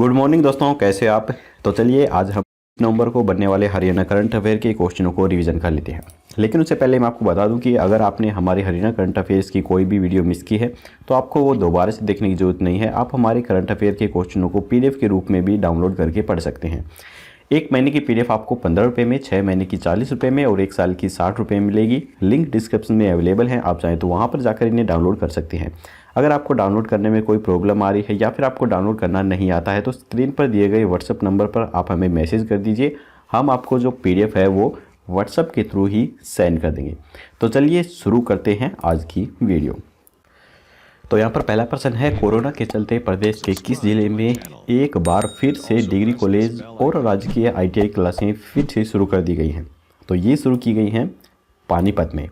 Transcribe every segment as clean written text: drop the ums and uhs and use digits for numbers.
Good morning दोस्तों, कैसे आप। तो चलिए आज हम नवंबर को बनने वाले हरियाणा करंट अफेयर के क्वेश्चनों को रिवीजन कर लेते हैं। लेकिन उससे पहले मैं आपको बता दूं कि अगर आपने हमारे हरियाणा करंट अफेयर्स की कोई भी वीडियो मिस की है तो आपको वो दोबारा से देखने की ज़रूरत नहीं है। आप हमारे करंट अफेयर के क्वेश्चनों को PDF के रूप में भी डाउनलोड करके पढ़ सकते हैं। 1 महीने की PDF आपको 15 रुपये में, 6 महीने की 40 रुपये में और 1 साल की 60 रुपये में मिलेगी। लिंक डिस्क्रिप्शन में अवेलेबल है, आप चाहें तो वहाँ पर जाकर इन्हें डाउनलोड कर सकते हैं। अगर आपको डाउनलोड करने में कोई प्रॉब्लम आ रही है या फिर आपको डाउनलोड करना नहीं आता है तो स्क्रीन पर दिए गए व्हाट्सएप नंबर पर आप हमें मैसेज कर दीजिए। हम आपको जो PDF है वो व्हाट्सएप के थ्रू ही सेंड कर देंगे। तो चलिए शुरू करते हैं आज की वीडियो। तो यहाँ पर पहला प्रश्न है, कोरोना के चलते प्रदेश के किस जिले में एक बार फिर से डिग्री कॉलेज और राजकीय ITI क्लासें फिर से शुरू कर दी गई हैं। तो ये शुरू की गई हैं पानीपत में।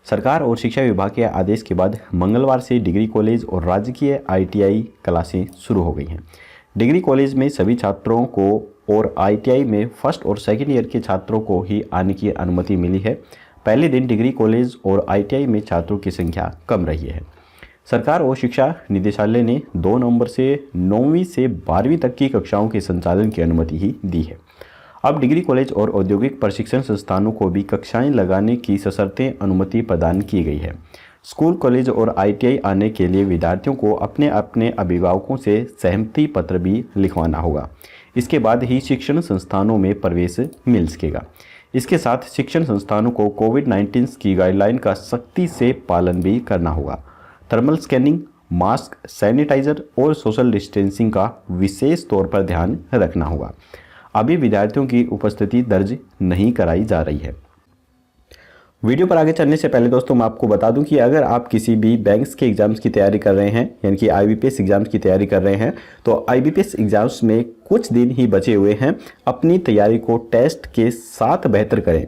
सरकार और शिक्षा विभाग के आदेश के बाद मंगलवार से डिग्री कॉलेज और राजकीय ITI क्लासें शुरू हो गई हैं। डिग्री कॉलेज में सभी छात्रों को और ITI में फर्स्ट और सेकेंड ईयर के छात्रों को ही आने की अनुमति मिली है। पहले दिन डिग्री कॉलेज और ITI में छात्रों की संख्या कम रही है। सरकार और शिक्षा निदेशालय ने 2 नवंबर से 9वीं से 12वीं तक की कक्षाओं के संचालन की अनुमति ही दी है। अब डिग्री कॉलेज और औद्योगिक प्रशिक्षण संस्थानों को भी कक्षाएं लगाने की सशर्ते अनुमति प्रदान की गई है। स्कूल, कॉलेज और ITI आने के लिए विद्यार्थियों को अपने अपने अभिभावकों से सहमति पत्र भी लिखवाना होगा। इसके बाद ही शिक्षण संस्थानों में प्रवेश मिल सकेगा। इसके साथ शिक्षण संस्थानों को कोविड-19 की गाइडलाइन का सख्ती से पालन भी करना होगा। थर्मल स्कैनिंग, मास्क, सैनिटाइजर और सोशल डिस्टेंसिंग का विशेष तौर पर ध्यान रखना होगा। अभी विद्यार्थियों की उपस्थिति दर्ज नहीं कराई जा रही है। वीडियो पर आगे चलने से पहले दोस्तों मैं आपको बता दूं कि अगर आप किसी भी बैंक्स के एग्जाम्स की तैयारी कर रहे हैं, यानी कि IBPS एग्जाम्स की तैयारी कर रहे हैं, तो IBPS एग्जाम्स में कुछ दिन ही बचे हुए हैं। अपनी तैयारी को टेस्ट के साथ बेहतर करें।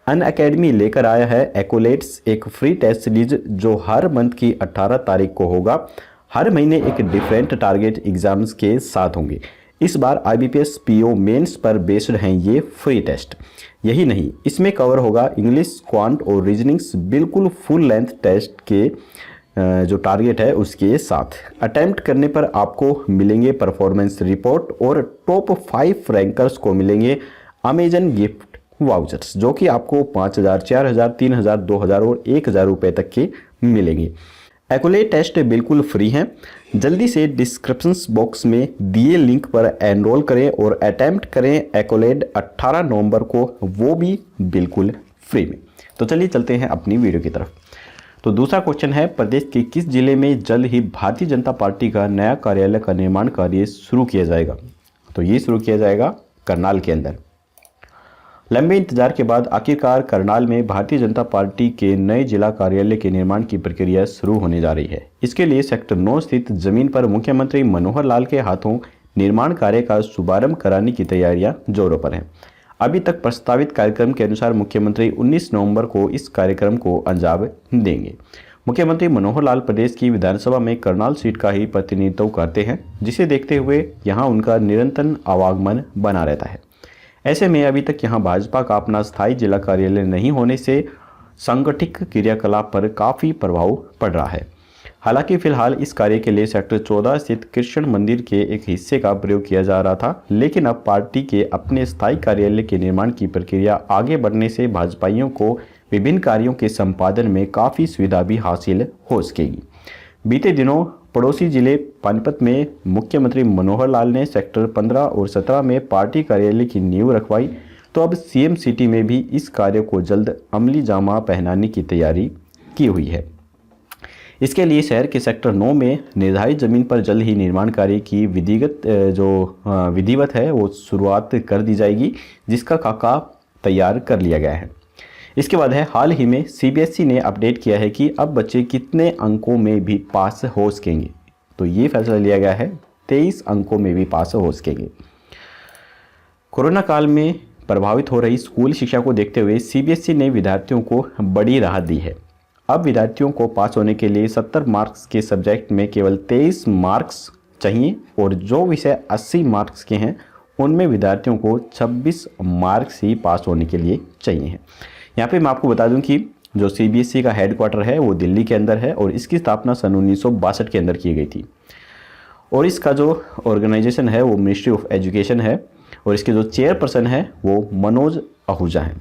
अनअकैडमी लेकर आया है एक्कोलेट्स, एक फ्री टेस्ट सीरीज जो हर मंथ की 18 तारीख को होगा। हर महीने एक डिफरेंट टारगेट एग्जाम्स के साथ होंगे। इस बार IBPS PO मेंस पर बेस्ड हैं ये फ्री टेस्ट। यही नहीं, इसमें कवर होगा इंग्लिश, क्वांट और रीजनिंग्स, बिल्कुल फुल लेंथ टेस्ट के जो टारगेट है उसके साथ। अटेम्प्ट करने पर आपको मिलेंगे परफॉर्मेंस रिपोर्ट और टॉप 5 रैंकर्स को मिलेंगे अमेजन गिफ्ट वाउचर्स, जो कि आपको 5,000, 4,000, 3,000, 2,000 और 1,000 रुपये तक के मिलेंगे। एक्कोलेट टेस्ट बिल्कुल फ्री हैं। जल्दी से डिस्क्रिप्शन बॉक्स में दिए लिंक पर एनरोल करें और अटेम्प्ट करें एक्कोलेट 18 नवंबर को, वो भी बिल्कुल फ्री में। तो चलिए चलते हैं अपनी वीडियो की तरफ। तो दूसरा क्वेश्चन है, प्रदेश के किस जिले में जल्द ही भारतीय जनता पार्टी का नया कार्यालय का निर्माण कार्य शुरू किया जाएगा। तो ये शुरू किया जाएगा करनाल के अंदर। लंबे इंतजार के बाद आखिरकार करनाल में भारतीय जनता पार्टी के नए जिला कार्यालय के निर्माण की प्रक्रिया शुरू होने जा रही है। इसके लिए सेक्टर 9 स्थित जमीन पर मुख्यमंत्री मनोहर लाल के हाथों निर्माण कार्य का शुभारंभ कराने की तैयारियां जोरों पर हैं। अभी तक प्रस्तावित कार्यक्रम के अनुसार मुख्यमंत्री 19 नवंबर को इस कार्यक्रम को अंजाम देंगे। मुख्यमंत्री मनोहर लाल प्रदेश की विधानसभा में करनाल सीट का ही प्रतिनिधित्व करते हैं, जिसे देखते हुए यहाँ उनका निरंतर आवागमन बना रहता है। ऐसे में अभी तक यहाँ भाजपा का अपना स्थायी जिला कार्यालय नहीं होने से संगठित क्रियाकलाप पर काफ़ी प्रभाव पड़ रहा है। हालांकि फिलहाल इस कार्य के लिए सेक्टर 14 स्थित कृष्ण मंदिर के एक हिस्से का प्रयोग किया जा रहा था, लेकिन अब पार्टी के अपने स्थायी कार्यालय के निर्माण की प्रक्रिया आगे बढ़ने से भाजपाइयों को विभिन्न कार्यों के संपादन में काफ़ी सुविधा भी हासिल हो सकेगी। बीते दिनों पड़ोसी जिले पानीपत में मुख्यमंत्री मनोहर लाल ने सेक्टर 15 और 17 में पार्टी कार्यालय की नींव रखवाई, तो अब CM सिटी में भी इस कार्य को जल्द अमली जामा पहनाने की तैयारी की हुई है। इसके लिए शहर के सेक्टर 9 में निर्धारित जमीन पर जल्द ही निर्माण कार्य की विधिवत है वो शुरुआत कर दी जाएगी, जिसका खाका तैयार कर लिया गया है। इसके बाद है, हाल ही में CBSE ने अपडेट किया है कि अब बच्चे कितने अंकों में भी पास हो सकेंगे। तो ये फैसला लिया गया है 23 अंकों में भी पास हो सकेंगे। कोरोना काल में प्रभावित हो रही स्कूल शिक्षा को देखते हुए CBSE ने विद्यार्थियों को बड़ी राहत दी है। अब विद्यार्थियों को पास होने के लिए 70 मार्क्स के सब्जेक्ट में केवल 23 मार्क्स चाहिए और जो विषय 80 मार्क्स के हैं उनमें विद्यार्थियों को 26 मार्क्स ही पास होने के लिए चाहिए। यहाँ पे मैं आपको बता दूं कि जो CBSE का हेडक्वार्टर है वो दिल्ली के अंदर है और इसकी स्थापना सन 1962 के अंदर की गई थी। और इसका जो ऑर्गेनाइजेशन है वो मिनिस्ट्री ऑफ एजुकेशन है और इसके जो चेयरपर्सन है वो मनोज आहूजा हैं।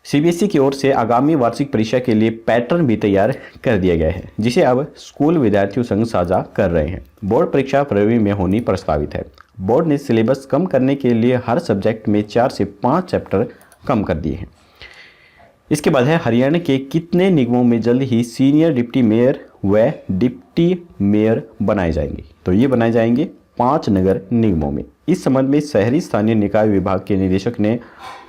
सीबीएसई की ओर से आगामी वार्षिक परीक्षा के लिए पैटर्न भी तैयार कर दिया गया है, जिसे अब स्कूल विद्यार्थियों संग साझा कर रहे हैं। बोर्ड परीक्षा फरवरी में होनी प्रस्तावित है। बोर्ड ने सिलेबस कम करने के लिए हर सब्जेक्ट में 4 से 5 चैप्टर कम कर दिए हैं। इसके बाद है हरियाणा के कितने निगमों में जल्द ही सीनियर डिप्टी मेयर व डिप्टी मेयर बनाए जाएंगे? तो ये बनाए जाएंगे 5 नगर निगमों में। इस संबंध में शहरी स्थानीय निकाय विभाग के निदेशक ने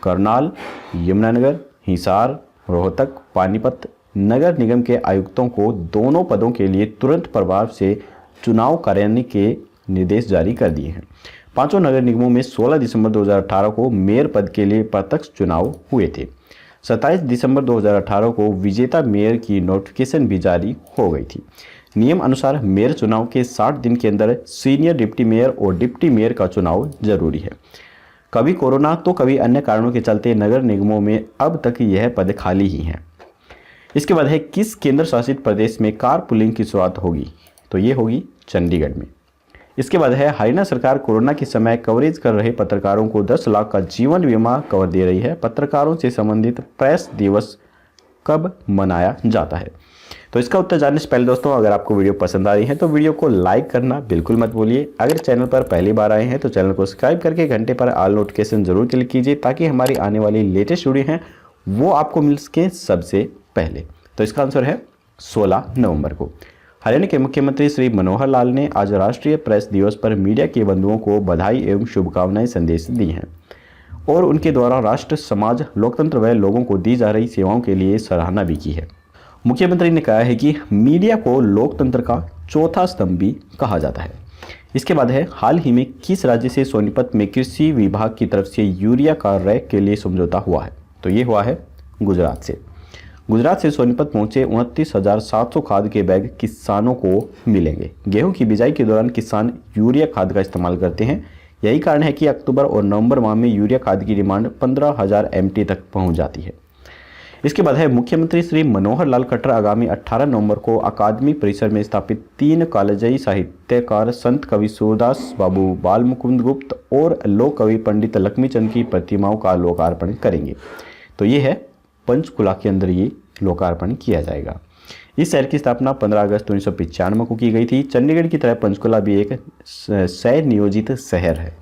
करनाल, यमुनानगर, हिसार, रोहतक, पानीपत नगर निगम के आयुक्तों को दोनों पदों के लिए तुरंत प्रभाव से चुनाव कराने के निर्देश जारी कर दिए हैं। 5 नगर निगमों में 16 दिसंबर 2018 को मेयर पद के लिए प्रत्यक्ष चुनाव हुए थे। 27 दिसंबर 2018 को विजेता मेयर की नोटिफिकेशन भी जारी हो गई थी। नियम अनुसार मेयर चुनाव के 60 दिन के अंदर सीनियर डिप्टी मेयर और डिप्टी मेयर का चुनाव जरूरी है। कभी कोरोना तो कभी अन्य कारणों के चलते नगर निगमों में अब तक यह पद खाली ही हैं। इसके बाद है किस केंद्र शासित प्रदेश में कार पुलिंग की शुरुआत होगी? तो ये होगी चंडीगढ़ में। इसके बाद है हरियाणा सरकार कोरोना के समय कवरेज कर रहे पत्रकारों को 10 लाख का जीवन बीमा कवर दे रही है। पत्रकारों से संबंधित प्रेस दिवस कब मनाया जाता है? तो इसका उत्तर जानने से पहले दोस्तों, अगर आपको वीडियो पसंद आ रही है तो वीडियो को लाइक करना बिल्कुल मत भूलिए। अगर चैनल पर पहली बार आए हैं तो चैनल को सब्सक्राइब करके घंटे पर ऑल नोटिफिकेशन जरूर क्लिक कीजिए, ताकि हमारी आने वाली लेटेस्ट वीडियो हैं वो आपको मिल सके सबसे पहले। तो इसका आंसर है 16 नवंबर को। हरियाणा के मुख्यमंत्री श्री मनोहर लाल ने आज राष्ट्रीय प्रेस दिवस पर मीडिया के बंधुओं को बधाई एवं शुभकामनाएं संदेश दी हैं और उनके द्वारा राष्ट्र, समाज, लोकतंत्र व लोगों को दी जा रही सेवाओं के लिए सराहना भी की है। मुख्यमंत्री ने कहा है कि मीडिया को लोकतंत्र का चौथा स्तंभ भी कहा जाता है। इसके बाद है हाल ही में किस राज्य से सोनीपत में कृषि विभाग की तरफ से यूरिया का रैक के लिए समझौता हुआ है? तो ये हुआ है गुजरात से। गुजरात से सोनीपत पहुंचे 29,700 खाद के बैग किसानों को मिलेंगे। गेहूं की बिजाई के दौरान किसान यूरिया खाद का इस्तेमाल करते हैं। यही कारण है कि अक्टूबर और नवंबर माह में यूरिया खाद की डिमांड 15,000 MT तक पहुंच जाती है। इसके बाद है मुख्यमंत्री श्री मनोहर लाल खट्टर आगामी 18 नवंबर को अकादमी परिसर में स्थापित 3 कालजयी साहित्यकार संत कवि सूरदास बाबू, बाल मुकुंद गुप्त और लोक कवि पंडित लक्ष्मीचंद की प्रतिमाओं का लोकार्पण करेंगे। तो ये है पंचकुला के अंदर ये लोकार्पण किया जाएगा। इस शहर की स्थापना 15 अगस्त 1995 को की गई थी। चंडीगढ़ की तरह पंचकुला भी एक स्वयं नियोजित शहर है।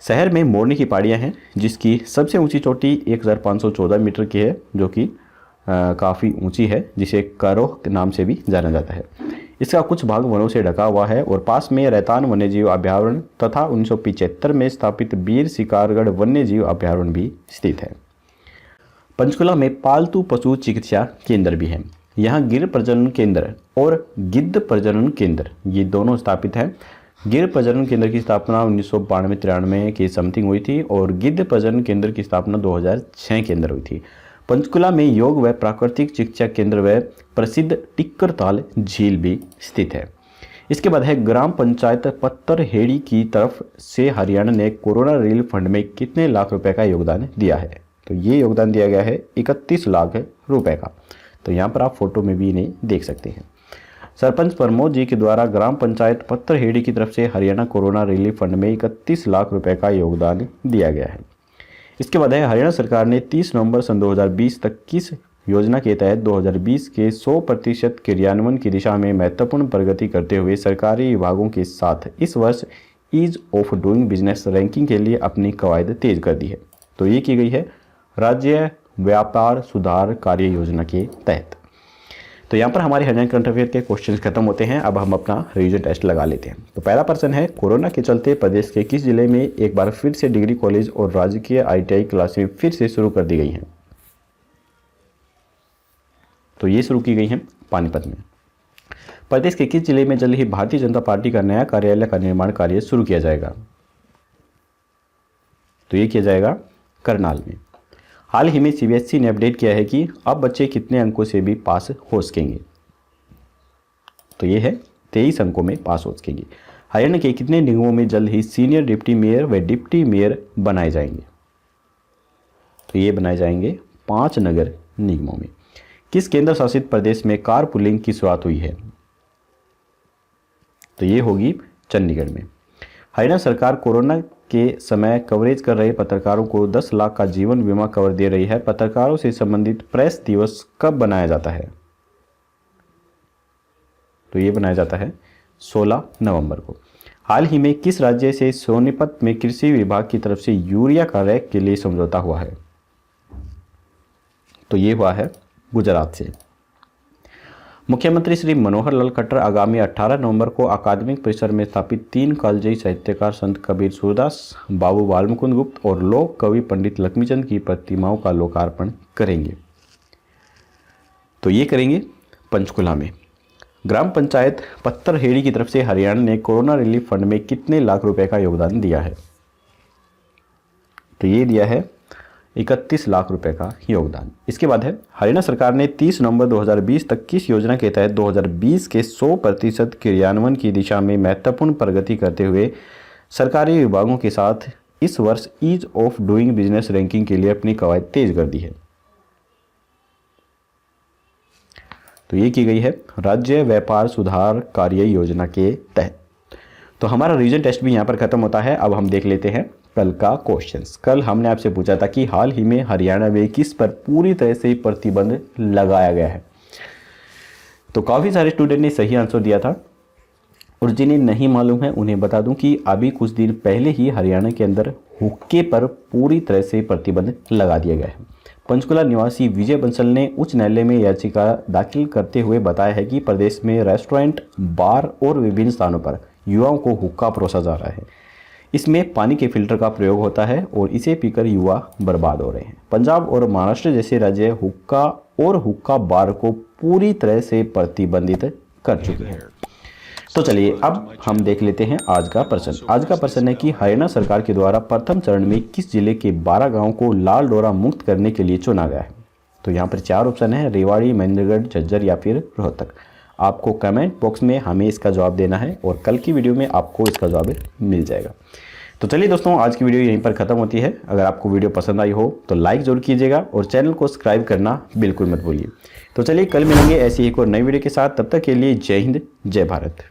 शहर में मोरनी की पहाड़ियाँ हैं, जिसकी सबसे ऊंची चोटी 1514 मीटर की है, जो कि काफ़ी ऊंची है, जिसे करोह के नाम से भी जाना जाता है। इसका कुछ भाग वनों से ढका हुआ है और पास में रैतान वन्यजीव अभयारण्य तथा 1975 में स्थापित वीर शिकारगढ़ वन्यजीव अभयारण्य भी स्थित है। पंचकुला में पालतू पशु चिकित्सा केंद्र भी है। यहाँ गिर प्रजनन केंद्र और गिद्ध प्रजनन केंद्र ये दोनों स्थापित हैं। गिर प्रजनन केंद्र की स्थापना 1992-93 के समथिंग हुई थी और गिद्ध प्रजनन केंद्र की स्थापना 2006 के अंदर हुई थी। पंचकुला में योग व प्राकृतिक चिकित्सा केंद्र व प्रसिद्ध टिक्करताल झील भी स्थित है। इसके बाद है ग्राम पंचायत पत्थरहेड़ी की तरफ से हरियाणा ने कोरोना रिलीफ फंड में कितने लाख रुपए का योगदान दिया है? तो ये योगदान दिया गया है 31 लाख रुपए का। तो यहाँ पर आप फोटो में भी इन्हें देख सकते हैं। सरपंच प्रमोद जी के द्वारा ग्राम पंचायत पत्थरहेड़ी की तरफ से हरियाणा कोरोना रिलीफ फंड में 31 लाख रुपए का योगदान दिया गया है। इसके बाद है हरियाणा सरकार ने 30 नवंबर सन 2020 तक किस योजना के तहत 2020 के 100% क्रियान्वयन की दिशा में महत्वपूर्ण प्रगति करते हुए सरकारी विभागों के साथ इस वर्ष ease of doing business ranking के लिए अपनी कवायद तेज कर दी है? तो ये की गई है राज्य व्यापार सुधार कार्य योजना के तहत। तो यहाँ पर हमारे हरियाणा करंट अफेयर के क्वेश्चन खत्म होते हैं। अब हम अपना रिवीजन टेस्ट लगा लेते हैं। तो पहला प्रश्न है, कोरोना के चलते प्रदेश के किस जिले में एक बार फिर से डिग्री कॉलेज और राजकीय ITI क्लासें फिर से शुरू कर दी गई हैं? तो ये शुरू की गई हैं पानीपत में। प्रदेश के किस जिले में जल्द ही भारतीय जनता पार्टी का नया कार्यालय का निर्माण कार्य शुरू किया जाएगा? तो ये किया जाएगा करनाल में। हाल ही में CBSE ने अपडेट किया है कि अब बच्चे कितने अंकों से भी पास हो सकेंगे? तो ये है 23 अंकों में पास हो सकेंगे। हरियाणा के कितने निगमों में जल्द ही सीनियर डिप्टी मेयर व डिप्टी मेयर बनाए जाएंगे? तो ये बनाए जाएंगे 5 नगर निगमों में। किस केंद्र शासित प्रदेश में कार पुलिंग की शुरुआत हुई है? तो ये होगी चंडीगढ़ में। हरियाणा सरकार कोरोना के समय कवरेज कर रहे पत्रकारों को 10 लाख का जीवन बीमा कवर दे रही है। पत्रकारों से संबंधित प्रेस दिवस कब बनाया जाता है? तो ये बनाया जाता है 16 नवंबर को। हाल ही में किस राज्य से सोनीपत में कृषि विभाग की तरफ से यूरिया का रैक के लिए समझौता हुआ है? तो ये हुआ है गुजरात से। मुख्यमंत्री श्री मनोहर लाल खट्टर आगामी 18 नवंबर को अकादमिक परिसर में स्थापित 3 कालजयी साहित्यकार संत कबीर सूरदास, बाबू बालमुकुंद गुप्त और लोक कवि पंडित लक्ष्मीचंद की प्रतिमाओं का लोकार्पण करेंगे। तो ये करेंगे पंचकुला में। ग्राम पंचायत पत्थरहेड़ी की तरफ से हरियाणा ने कोरोना रिलीफ फंड में कितने लाख रुपए का योगदान दिया है? तो ये दिया है 31 लाख रुपए का योगदान। इसके बाद है हरियाणा सरकार ने 30 नवंबर 2020 तक किस योजना के तहत 2020 के 100% क्रियान्वयन की दिशा में महत्वपूर्ण प्रगति करते हुए सरकारी विभागों के साथ इस वर्ष ease of doing business ranking के लिए अपनी कवायद तेज कर दी है? तो ये की गई है राज्य व्यापार सुधार कार्य योजना के तहत। तो हमारा रीजन टेस्ट भी यहाँ पर खत्म होता है। अब हम देख लेते हैं कल का क्वेश्चंस। कल हमने आपसे पूछा था कि हाल ही में हरियाणा में किस पर पूरी तरह से प्रतिबंध लगाया गया है। तो काफ़ी सारे स्टूडेंट ने सही आंसर दिया था, और जिन्हें नहीं मालूम है उन्हें बता दूं कि अभी कुछ दिन पहले ही हरियाणा के अंदर हुक्के पर पूरी तरह से प्रतिबंध लगा दिया गया है। पंचकुला निवासी विजय बंसल ने उच्च न्यायालय में याचिका दाखिल करते हुए बताया है कि प्रदेश में रेस्टोरेंट, बार और विभिन्न स्थानों पर युवाओं को हुक्का परोसा जा रहा है। इसमें पानी के फिल्टर का प्रयोग होता है और इसे पीकर युवा बर्बाद हो रहे हैं। पंजाब और महाराष्ट्र जैसे राज्य हुक्का और हुक्का बार को पूरी तरह से प्रतिबंधित कर चुके हैं। तो चलिए अब हम देख लेते हैं आज का प्रश्न। आज का प्रश्न है कि हरियाणा सरकार के द्वारा प्रथम चरण में किस जिले के 12 गांवों को लाल डोरा मुक्त करने के लिए चुना गया है? तो यहाँ पर 4 ऑप्शन है, रेवाड़ी, महेंद्रगढ़, झज्जर या फिर रोहतक। आपको कमेंट बॉक्स में हमें इसका जवाब देना है और कल की वीडियो में आपको इसका जवाब मिल जाएगा। तो चलिए दोस्तों, आज की वीडियो यहीं पर ख़त्म होती है। अगर आपको वीडियो पसंद आई हो तो लाइक जरूर कीजिएगा और चैनल को सब्सक्राइब करना बिल्कुल मत भूलिए। तो चलिए कल मिलेंगे ऐसी एक और नई वीडियो के साथ। तब तक के लिए जय हिंद, जय भारत।